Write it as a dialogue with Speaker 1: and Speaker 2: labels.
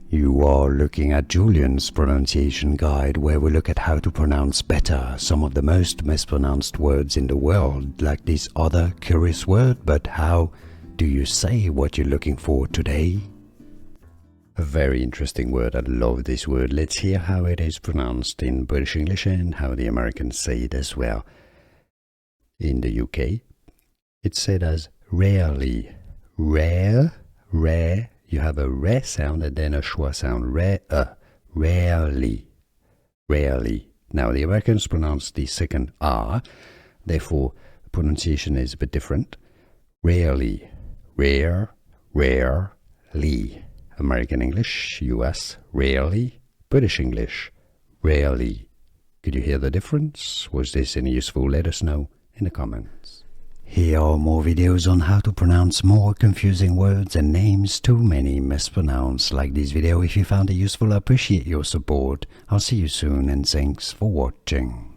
Speaker 1: You are looking at Julian's pronunciation guide, where we look at how to pronounce better some of the most mispronounced words in the world, like this other curious word. But how do you say what you're looking for today? A very interesting word. I love this word. Let's hear how it is pronounced in British English and how the Americans say it as well. In the UK, it's said as rarely. Rare. You have a re sound and then a schwa sound. Rarely. Now the Americans pronounce the second R, therefore pronunciation is a bit different. Rarely. Rarely. American English, US, rarely. British English, rarely. Could you hear the difference? Was this any useful? Let us know in the comments. Here are more videos on how to pronounce more confusing words and names too many mispronounced. Like this video if you found it useful. I appreciate your support. I'll see you soon and thanks for watching.